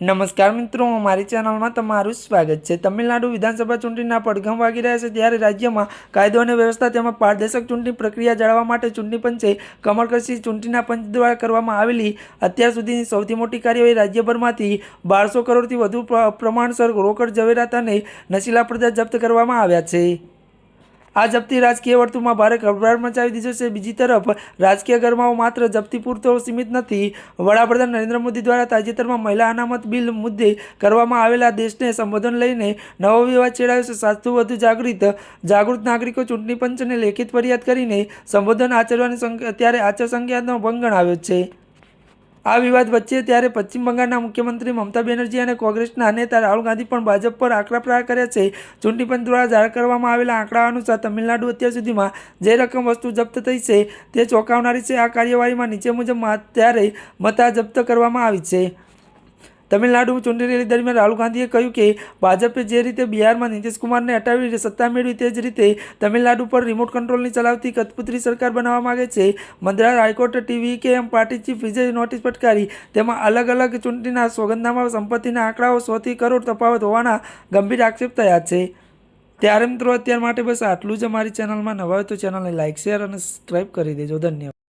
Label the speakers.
Speaker 1: નમસ્કાર મિત્રો, અમારી ચેનલમાં તમારું સ્વાગત છે। તમિલનાડુ વિધાનસભા ચૂંટણીના પડઘમ વાગી રહ્યા છે, ત્યારે રાજ્યમાં કાયદો અને વ્યવસ્થા તેમજ પારદર્શક ચૂંટણી પ્રક્રિયા જાળવવા માટે ચૂંટણી પંચે કમર કસી ચૂંટણીના પંચ દ્વારા કરવામાં આવેલી અત્યાર સુધીની સૌથી મોટી કાર્યવાહી રાજ્યભરમાંથી 1200 કરોડથી વધુ પ્રમાણસર રોકડ ઝવેરાત અને નશીલા પદાર્થ જપ્ત કરવામાં આવ્યા છે। આ જપ્તી રાજકીય વર્તુળમાં ભારે ગભરાટ મચાવી દીધો છે। બીજી તરફ રાજકીય ગરમાવો માત્ર જપ્તી પૂરતો સીમિત નથી। વડાપ્રધાન નરેન્દ્ર મોદી દ્વારા તાજેતરમાં મહિલા અનામત બિલ મુદ્દે કરવામાં આવેલા દેશને સંબોધન લઈને નવો વિવાદ છેડાયો છે। સાતસો વધુ જાગૃત નાગરિકો ચૂંટણી પંચને લેખિત ફરિયાદ કરીને સંબોધન આચરવાની ત્યારે આચારસંહિતાનો ભંગ ગણાવ્યો છે। આ વિવાદ વચ્ચે ત્યારે પશ્ચિમ બંગાળના મુખ્યમંત્રી મમતા બેનર્જી અને કોંગ્રેસના નેતા રાહુલ ગાંધી પણ ભાજપ પર આકરા પ્રહાર કર્યા છે। ચૂંટણી પંચ દ્વારા જાહેર કરવામાં આવેલા આંકડા અનુસાર તમિલનાડુ અત્યાર સુધીમાં જે રકમ વસ્તુ જપ્ત થઈ છે તે ચોંકાવનારી છે। આ કાર્યવાહીમાં નીચે મુજબ ત્યારે મતા જપ્ત કરવામાં આવી છે। તમિલનાડુ ચૂંટણી રેલી દરમિયાન રાહુલ ગાંધીએ કહ્યું કે ભાજપે જે રીતે બિહારમાં નીતિશ કુમારને હટાવી સત્તા મેળવી તે જ રીતે તમિલનાડુ પર રિમોટ કંટ્રોલની ચલાવતી કઠપૂતળી સરકાર બનાવવા માગે છે। મદ્રાસ હાઈકોર્ટ ટીવીકેએમ પાર્ટી ચીફ વિજય નોટિસ ફટકારી। તેમાં અલગ અલગ ચૂંટણીના સોગંદનામા સંપત્તિના આંકડાઓ 100 થી કરોડ તફાવત હોવાના ગંભીર આક્ષેપ થયા છે। ત્યારે મિત્રો અત્યાર માટે બસ આટલું જ। અમારી ચેનલમાં નવા હોય તો ચેનલને લાઇક, શેર અને સબસ્ક્રાઈબ કરી દેજો। ધન્યવાદ।